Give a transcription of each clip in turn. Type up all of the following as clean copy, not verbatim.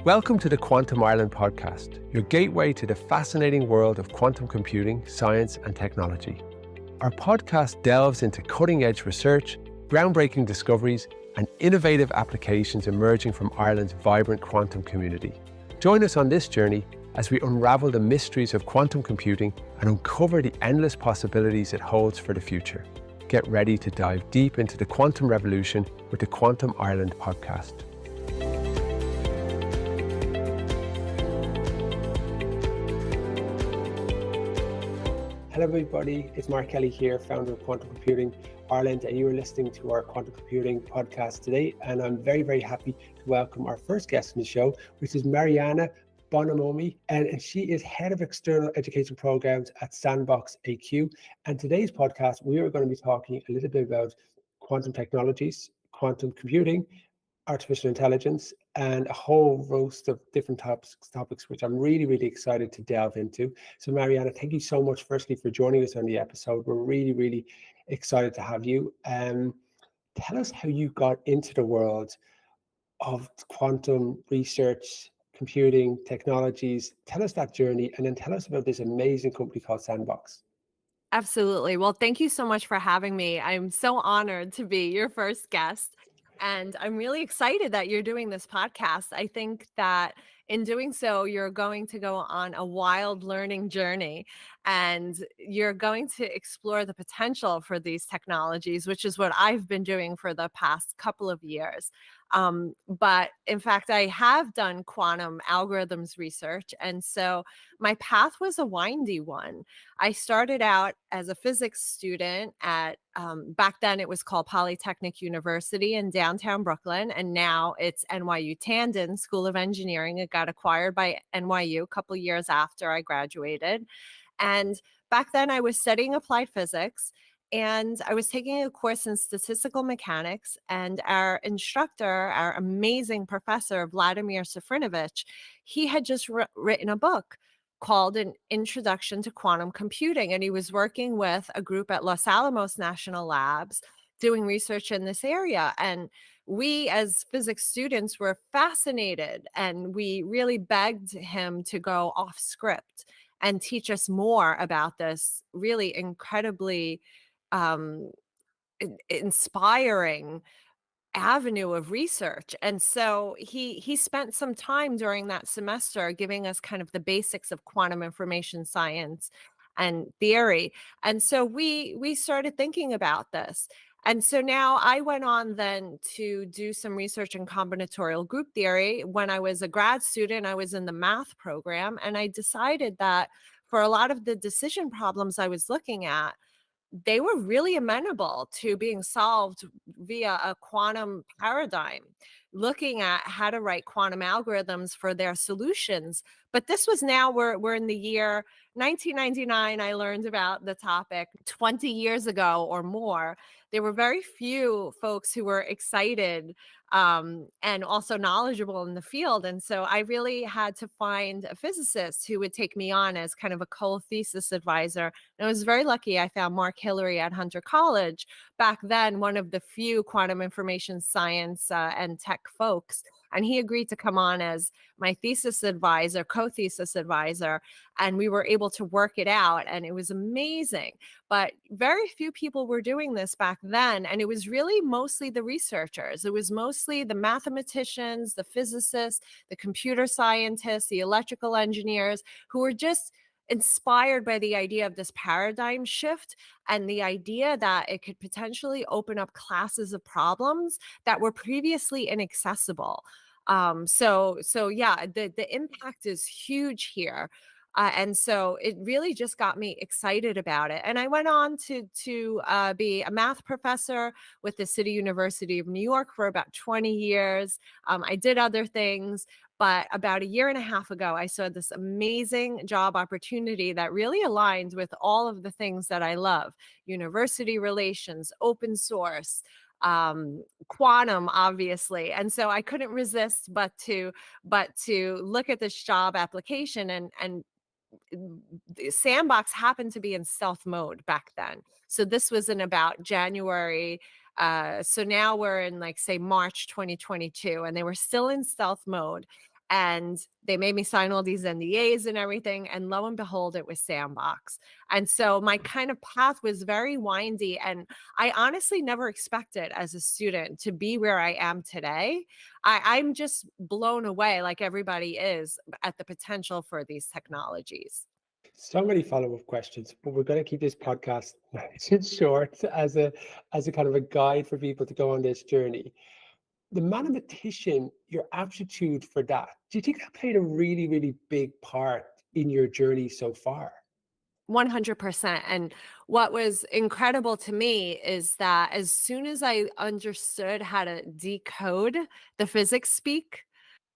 Welcome to the Quantum Ireland podcast, your gateway to the fascinating world of quantum computing, science, and technology. Our podcast delves into cutting-edge research, groundbreaking discoveries, and innovative applications emerging from Ireland's vibrant quantum community. Join us on this journey as we unravel the mysteries of quantum computing and uncover the endless possibilities it holds for the future. Get ready to dive deep into the quantum revolution with the Quantum Ireland podcast. Hello everybody, it's Mark Kelly here, founder of Quantum Computing Ireland, and you are listening to our Quantum Computing podcast today. And I'm very, very happy to welcome our first guest on the show, which is Marianna Bonanome, and she is Head of External Education Programs at Sandbox AQ. And today's podcast, we are going to be talking a little bit about quantum technologies, quantum computing, artificial intelligence, and a whole host of different topics, which I'm really, really excited to delve into. So Marianna, thank you so much, firstly, for joining us on the episode. We're really, really excited to have you. Tell us how you got into the world of quantum research, computing, technologies. Tell us that journey, and then tell us about this amazing company called Sandbox. Absolutely. Well, thank you so much for having me. I'm so honored to be your first guest. And I'm really excited that you're doing this podcast. I think that in doing so, you're going to go on a wild learning journey and you're going to explore the potential for these technologies, which is what I've been doing for the past couple of years. But in fact, I have done quantum algorithms research. And so my path was a windy one. I started out as a physics student at, back then it was called Polytechnic University in downtown Brooklyn, and now it's NYU Tandon School of Engineering. It got acquired by NYU a couple years after I graduated. And back then I was studying applied physics, and I was taking a course in statistical mechanics, and our instructor, our amazing professor, Vladimir Sofrinovich, he had just written a book called An Introduction to Quantum Computing. And he was working with a group at Los Alamos National Labs doing research in this area. And we as physics students were fascinated, and we really begged him to go off script and teach us more about this really incredibly um, inspiring avenue of research. And so he spent some time during that semester giving us kind of the basics of quantum information science and theory. And so we started thinking about this. And so now I went on then to do some research in combinatorial group theory. When I was a grad student, I was in the math program, and I decided that for a lot of the decision problems I was looking at, they were really amenable to being solved via a quantum paradigm, looking at how to write quantum algorithms for their solutions. But this was now, we're in the year 1999. I learned about the topic 20 years ago or more. There were very few folks who were excited and also knowledgeable in the field. And so I really had to find a physicist who would take me on as kind of a co-thesis advisor. And I was very lucky. I found Mark Hillary at Hunter College, back then one of the few quantum information science and tech folks. And he agreed to come on as my thesis advisor, co-thesis advisor, and we were able to work it out, and it was amazing. But very few people were doing this back then, and it was really mostly the researchers. It was mostly the mathematicians, the physicists, the computer scientists, the electrical engineers, who were just inspired by the idea of this paradigm shift and the idea that it could potentially open up classes of problems that were previously inaccessible. So yeah, the impact is huge here. And so it really just got me excited about it. And I went on to be a math professor with the City University of New York for about 20 years. I did other things, but about a year and a half ago, I saw this amazing job opportunity that really aligned with all of the things that I love: university relations, open source, quantum, obviously. And so I couldn't resist but to look at this job application, and the Sandbox happened to be in stealth mode back then. So this was in about January. So now we're in, like, say, March 2022, and they were still in stealth mode. And they made me sign all these NDAs and everything. And lo and behold, it was Sandbox. And so my kind of path was very windy. And I honestly never expected as a student to be where I am today. I'm just blown away, like everybody is, at the potential for these technologies. So many follow-up questions, but we're going to keep this podcast nice and short as a kind of a guide for people to go on this journey. The mathematician, your aptitude for that, do you think that played a really, really big part in your journey so far? 100%. And what was incredible to me is that as soon as I understood how to decode the physics speak,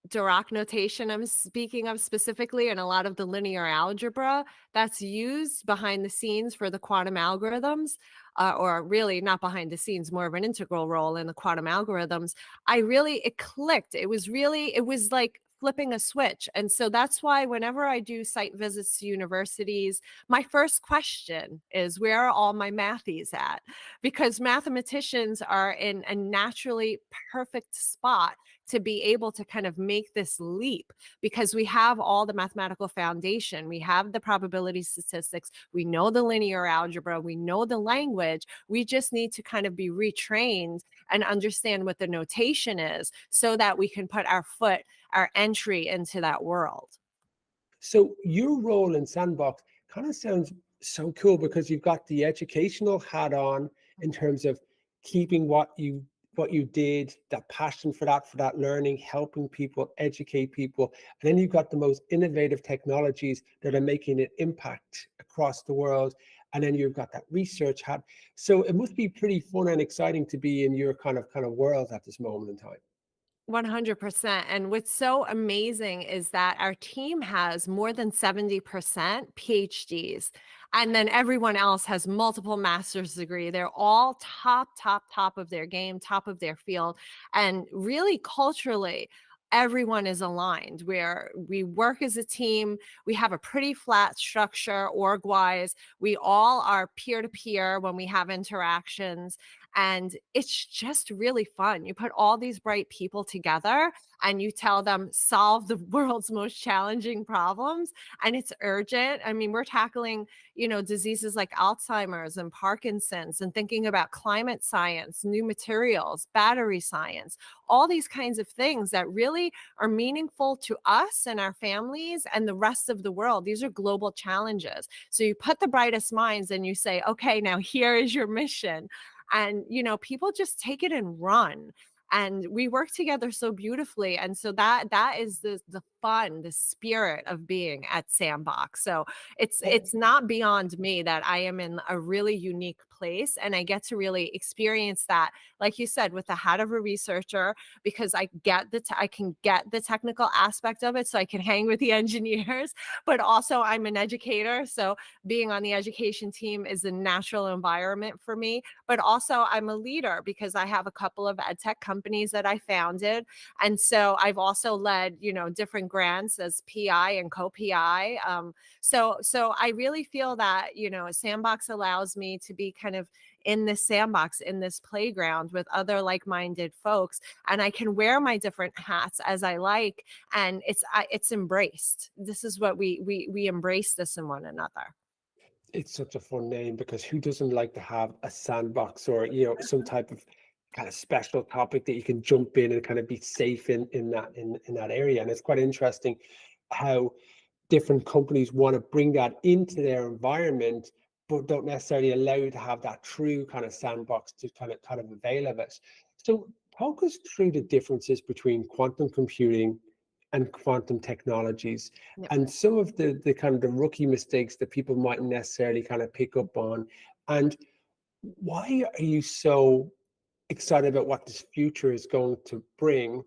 Dirac notation I'm speaking of specifically, and a lot of the linear algebra that's used behind the scenes for the quantum algorithms, or really not behind the scenes, more of an integral role in the quantum algorithms. It clicked. It was like flipping a switch. And so that's why whenever I do site visits to universities, my first question is, where are all my mathies at? Because mathematicians are in a naturally perfect spot to be able to kind of make this leap, because we have all the mathematical foundation, we have the probability statistics, we know the linear algebra, we know the language. We just need to kind of be retrained and understand what the notation is so that we can put our entry into that world. So your role in Sandbox kind of sounds so cool because you've got the educational hat on in terms of keeping what you did, that passion for that learning, helping people, educate people. And then you've got the most innovative technologies that are making an impact across the world. And then you've got that research hat. So it must be pretty fun and exciting to be in your kind of world at this moment in time. 100%. And what's so amazing is that our team has more than 70% PhDs. And then everyone else has multiple master's degree. They're all top of their game, top of their field. And really culturally, everyone is aligned where we work as a team. We have a pretty flat structure org wise. We all are peer to peer when we have interactions. And it's just really fun. You put all these bright people together and you tell them solve the world's most challenging problems. And it's urgent. I mean, we're tackling, diseases like Alzheimer's and Parkinson's, and thinking about climate science, new materials, battery science, all these kinds of things that really are meaningful to us and our families and the rest of the world. These are global challenges. So you put the brightest minds and you say, okay, now here is your mission. And people just take it and run, and we work together so beautifully. And so that is the fun, the spirit of being at Sandbox. So it's not beyond me that I am in a really unique place, and I get to really experience that, like you said, with the hat of a researcher, because I can get the technical aspect of it, so I can hang with the engineers, but also I'm an educator, so being on the education team is a natural environment for me. But also I'm a leader because I have a couple of ed tech companies that I founded. And so I've also led, different grants as PI and co-PI. So I really feel that, Sandbox allows me to be kind of in this sandbox, in this playground with other like-minded folks. And I can wear my different hats as I like. And it's embraced. This is what we embrace this in one another. It's such a fun name because who doesn't like to have a sandbox or some type of kind of special topic that you can jump in and kind of be safe in that area. And it's quite interesting how different companies want to bring that into their environment, but don't necessarily allow you to have that true kind of sandbox to kind of avail of it. So talk us through the differences between quantum computing and quantum technologies, Yep. and some of the kind of the rookie mistakes that people mightn't necessarily kind of pick up on. And why are you so excited about what this future is going to bring?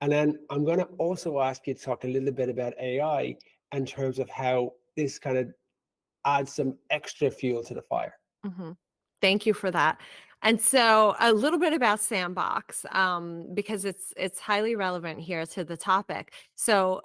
And then I'm going to also ask you to talk a little bit about AI in terms of how this kind of adds some extra fuel to the fire. hmm Thank you for that. And so a little bit about Sandbox, because it's highly relevant here to the topic. So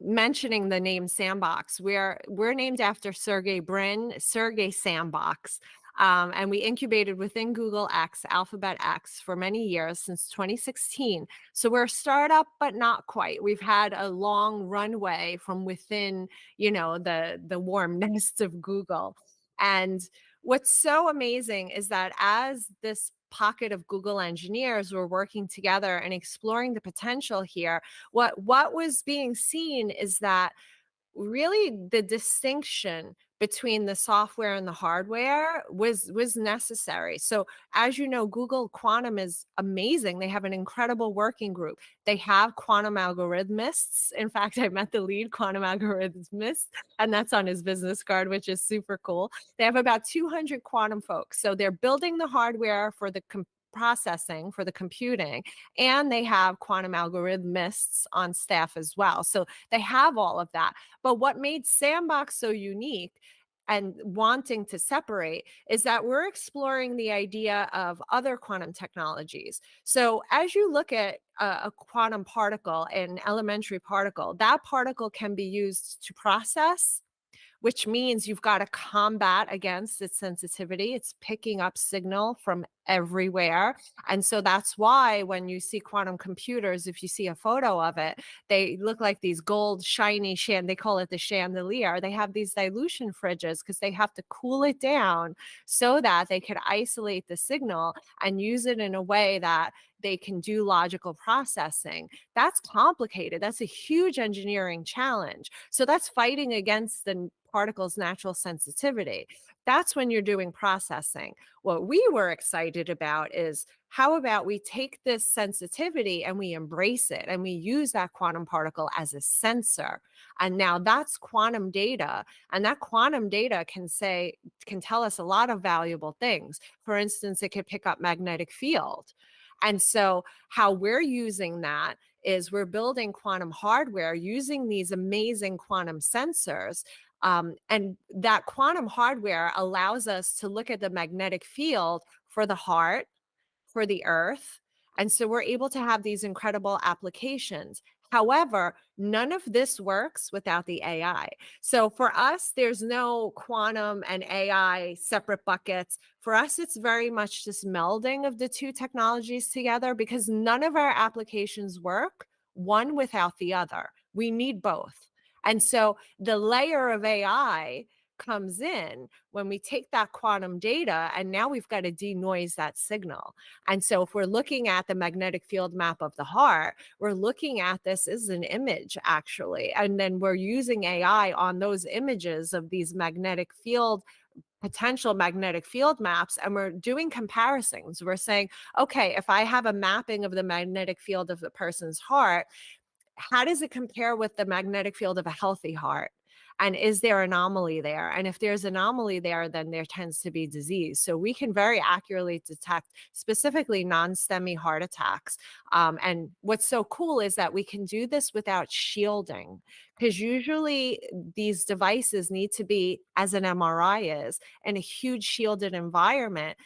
mentioning the name Sandbox, we're named after Sergey Brin, Sergey Sandbox. And we incubated within Google X, Alphabet X, for many years since 2016. So we're a startup, but not quite. We've had a long runway from within, the warm nests of Google. And what's so amazing is that as this pocket of Google engineers were working together and exploring the potential here, what was being seen is that really the distinction between the software and the hardware was necessary. So as you know, Google Quantum is amazing. They have an incredible working group. They have quantum algorithmists. In fact, I met the lead quantum algorithmist, and that's on his business card, which is super cool. They have about 200 quantum folks. So they're building the hardware for the processing, for the computing, and they have quantum algorithmists on staff as well. So they have all of that. But what made Sandbox so unique and wanting to separate is that we're exploring the idea of other quantum technologies. So as you look at a quantum particle, an elementary particle, that particle can be used to process, which means you've got to combat against its sensitivity. It's picking up signal from everywhere. And so that's why when you see quantum computers, if you see a photo of it, they look like these gold, shiny they call it the chandelier. They have these dilution fridges because they have to cool it down so that they could isolate the signal and use it in a way that they can do logical processing. That's complicated. That's a huge engineering challenge. So that's fighting against the particle's natural sensitivity. That's when you're doing processing. What we were excited about is how about we take this sensitivity and we embrace it and we use that quantum particle as a sensor. And now that's quantum data. And that quantum data can tell us a lot of valuable things. For instance, it could pick up magnetic field. And so how we're using that is we're building quantum hardware using these amazing quantum sensors. And that quantum hardware allows us to look at the magnetic field for the heart, for the earth. And so we're able to have these incredible applications. However, none of this works without the AI. So for us, there's no quantum and AI separate buckets. For us, it's very much this melding of the two technologies together because none of our applications work one without the other. We need both. And so the layer of AI comes in when we take that quantum data and now we've got to denoise that signal. And so if we're looking at the magnetic field map of the heart, we're looking at this as an image actually. And then we're using AI on those images of these potential magnetic field maps, and we're doing comparisons. We're saying, okay, if I have a mapping of the magnetic field of the person's heart, how does it compare with the magnetic field of a healthy heart? And is there anomaly there? And if there's anomaly there, then there tends to be disease. So we can very accurately detect specifically non-STEMI heart attacks. And what's so cool is that we can do this without shielding, because usually these devices need to be, as an MRI is, in a huge shielded environment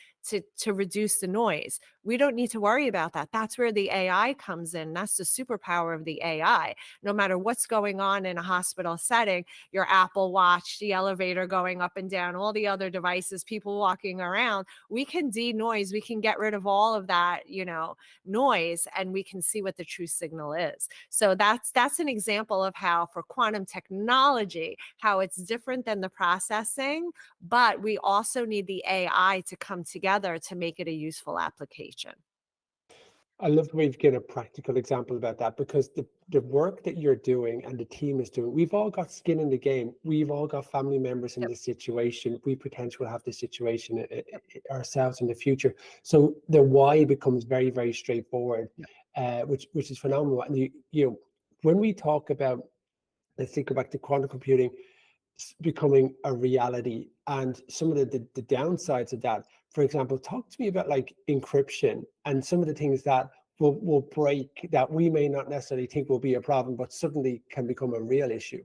to reduce the noise. We don't need to worry about that. That's where the AI comes in. That's the superpower of the AI. No matter what's going on in a hospital setting, your Apple Watch, the elevator going up and down, all the other devices, people walking around, we can denoise, we can get rid of all of that, noise, and we can see what the true signal is. So that's an example of how for quantum technology, how it's different than the processing, but we also need the AI to come together to make it a useful application. I love the way you've given a practical example about that because the work that you're doing and the team is doing, we've all got skin in the game. We've all got family members in Yep. this situation. We potentially have this situation ourselves in the future. So the why becomes very, very straightforward, which is phenomenal. And when we talk about, let's think about the quantum computing becoming a reality and some of the downsides of that. For example, talk to me about like encryption and some of the things that will break that we may not necessarily think will be a problem, but suddenly can become a real issue.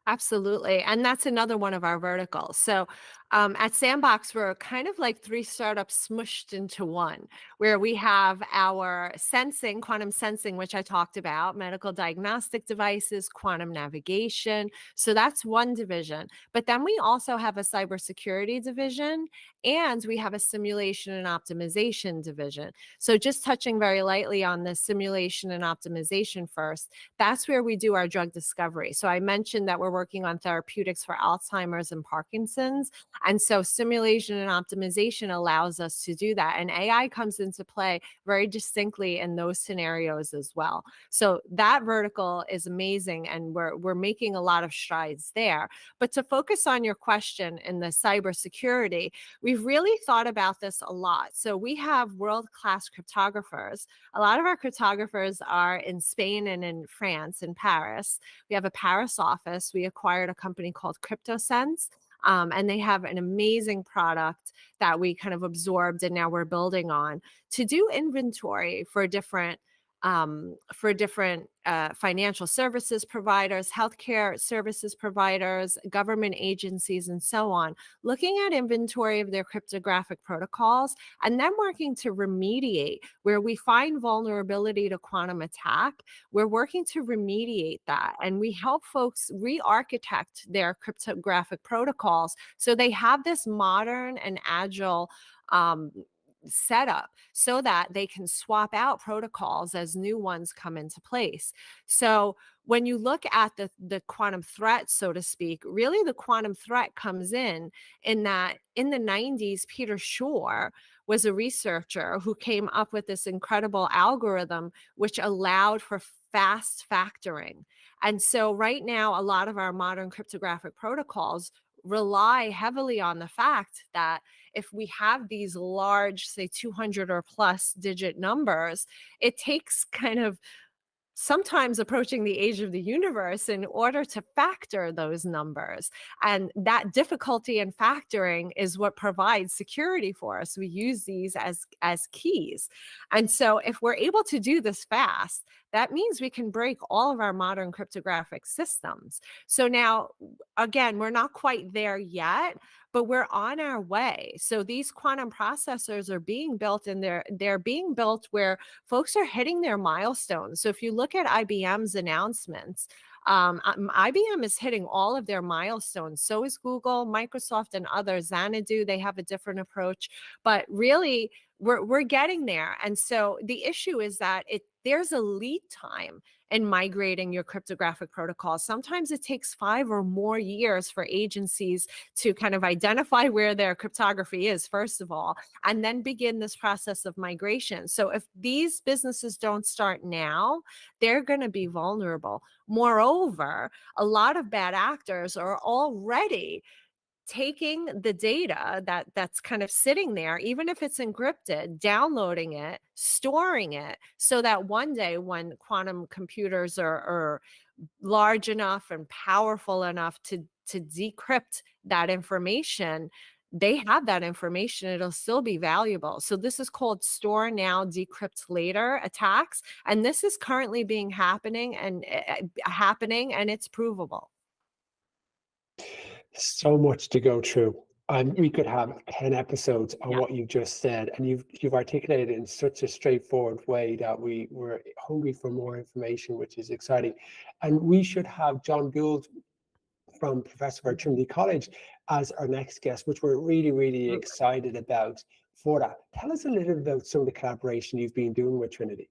Absolutely. And that's another one of our verticals. So at Sandbox, we're kind of like three startups smushed into one, where we have our sensing, quantum sensing, which I talked about, medical diagnostic devices, quantum navigation. So that's one division. But then we also have a cybersecurity division. And we have a simulation and optimization division. So, just touching very lightly on the simulation and optimization first, that's where we do our drug discovery. So, I mentioned that we're working on therapeutics for Alzheimer's and Parkinson's. And so, simulation and optimization allows us to do that. And AI comes into play very distinctly in those scenarios as well. So, that vertical is amazing. And we're making a lot of strides there. But to focus on your question in the cybersecurity, we've really thought about this a lot. So we have world-class cryptographers. A lot of our cryptographers are in Spain and in France, in Paris. We have a Paris office. We acquired a company called CryptoSense. And they have an amazing product that we kind of absorbed and now we're building on to do inventory for different financial services providers, healthcare services providers, government agencies, and so on, looking at inventory of their cryptographic protocols, and then working to remediate where we find vulnerability to quantum attack. We're working to remediate that, and we help folks re-architect their cryptographic protocols so they have this modern and agile setup so that they can swap out protocols as new ones come into place. So when you look at the quantum threat, so to speak, really the quantum threat comes in that in the 90s, Peter Shor was a researcher who came up with this incredible algorithm which allowed for fast factoring. And so right now, a lot of our modern cryptographic protocols rely heavily on the fact that if we have these large, say 200 or plus digit numbers, it takes kind of sometimes approaching the age of the universe in order to factor those numbers. And that difficulty in factoring is what provides security for us. We use these as keys. And so if we're able to do this fast, that means we can break all of our modern cryptographic systems. So now, again, we're not quite there yet, but we're on our way. So these quantum processors are being built and they're being built where folks are hitting their milestones. So if you look at IBM's announcements, IBM is hitting all of their milestones. So is Google, Microsoft, and others. Xanadu, they have a different approach, but really we're getting there. And so the issue is that there's a lead time in migrating your cryptographic protocols. Sometimes it takes 5 or more years for agencies to kind of identify where their cryptography is, first of all, and then begin this process of migration. So if these businesses don't start now, they're going to be vulnerable. Moreover, a lot of bad actors are already taking the data that's kind of sitting there, even if it's encrypted, downloading it, storing it, so that one day when quantum computers are large enough and powerful enough to decrypt that information, they have that information. It'll still be valuable. So this is called store now, decrypt later attacks, and this is currently happening, and it's provable. So much to go through. We could have 10 episodes on Yeah. what you just said, and you've articulated it in such a straightforward way that we're hungry for more information, which is exciting. And we should have John Gould from Professor of Trinity College as our next guest, which we're really, really excited about for that. Tell us a little about some of the collaboration you've been doing with Trinity.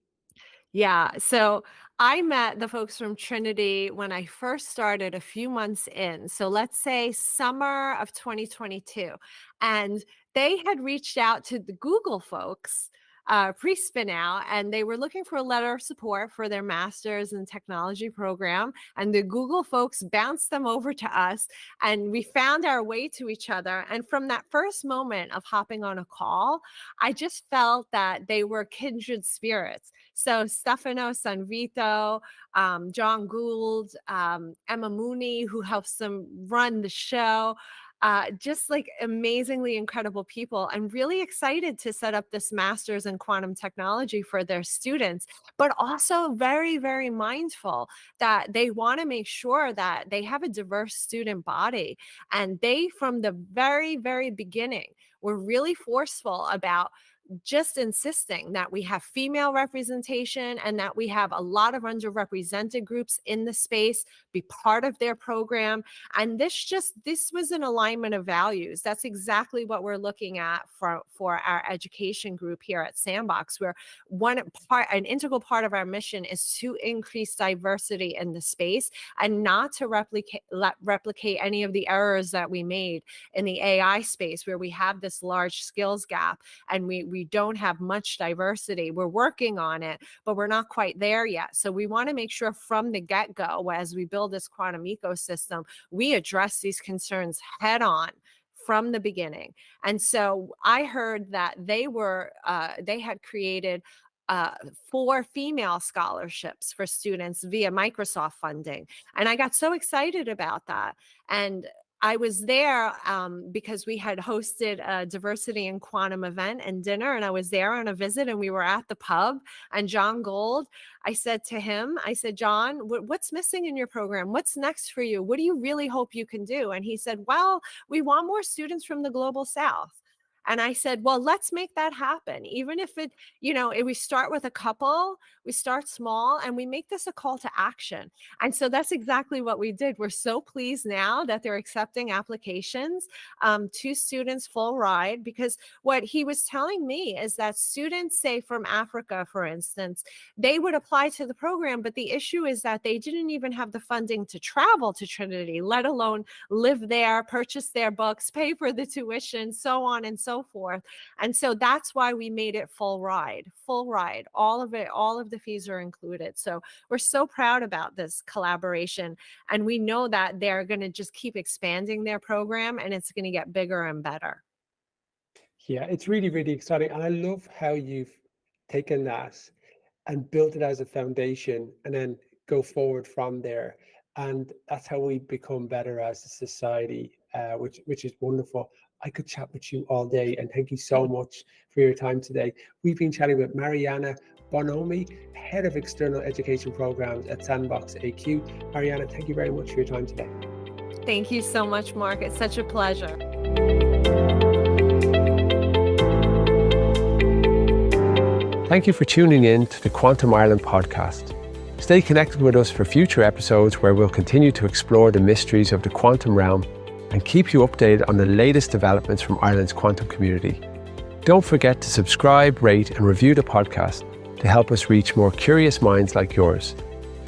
Yeah. So I met the folks from Trinity when I first started a few months in. So let's say summer of 2022. And they had reached out to the Google folks pre-spin out, and they were looking for a letter of support for their master's in technology program. And the Google folks bounced them over to us, and we found our way to each other. And from that first moment of hopping on a call, I just felt that they were kindred spirits. So Stefano Sanvito, John Gould, Emma Mooney, who helps them run the show, just like amazingly incredible people. I'm really excited to set up this master's in quantum technology for their students, but also very, very mindful that they want to make sure that they have a diverse student body. And they, from the very, very beginning, were really forceful about just insisting that we have female representation and that we have a lot of underrepresented groups in the space be part of their program. And this was an alignment of values. That's exactly what we're looking at for our education group here at Sandbox, where an integral part of our mission is to increase diversity in the space and not to replicate any of the errors that we made in the AI space, where we have this large skills gap and we don't have much diversity. We're working on it, but we're not quite there yet. So we want to make sure from the get-go, as we build this quantum ecosystem, we address these concerns head on from the beginning. And so I heard that they had created 4 female scholarships for students via Microsoft funding. And I got so excited about that. And I was there because we had hosted a diversity in quantum event and dinner, and I was there on a visit, and we were at the pub. And John Gold, I said to him, John, what's missing in your program? What's next for you? What do you really hope you can do? And he said, well, we want more students from the Global South. And I said, well, let's make that happen. Even if we start with a couple, we start small, and we make this a call to action. And so that's exactly what we did. We're so pleased now that they're accepting applications, 2 students full ride, because what he was telling me is that students, say from Africa, for instance, they would apply to the program, but the issue is that they didn't even have the funding to travel to Trinity, let alone live there, purchase their books, pay for the tuition, so on and so forth. And so that's why we made it full ride, all of it, all of the fees are included. So we're so proud about this collaboration. And we know that they're going to just keep expanding their program, and it's going to get bigger and better. Yeah, it's really, really exciting. And I love how you've taken that and built it as a foundation and then go forward from there. And that's how we become better as a society, which is wonderful. I could chat with you all day, and thank you so much for your time today. We've been chatting with Marianna Bonanome, Head of External Education Programs at Sandbox AQ. Marianna, thank you very much for your time today. Thank you so much, Mark. It's such a pleasure. Thank you for tuning in to the Quantum Ireland podcast. Stay connected with us for future episodes where we'll continue to explore the mysteries of the quantum realm and keep you updated on the latest developments from Ireland's quantum community. Don't forget to subscribe, rate, and review the podcast to help us reach more curious minds like yours.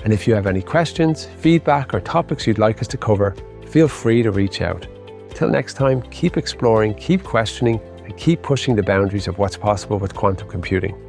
And if you have any questions, feedback, or topics you'd like us to cover, feel free to reach out. Till next time, keep exploring, keep questioning, and keep pushing the boundaries of what's possible with quantum computing.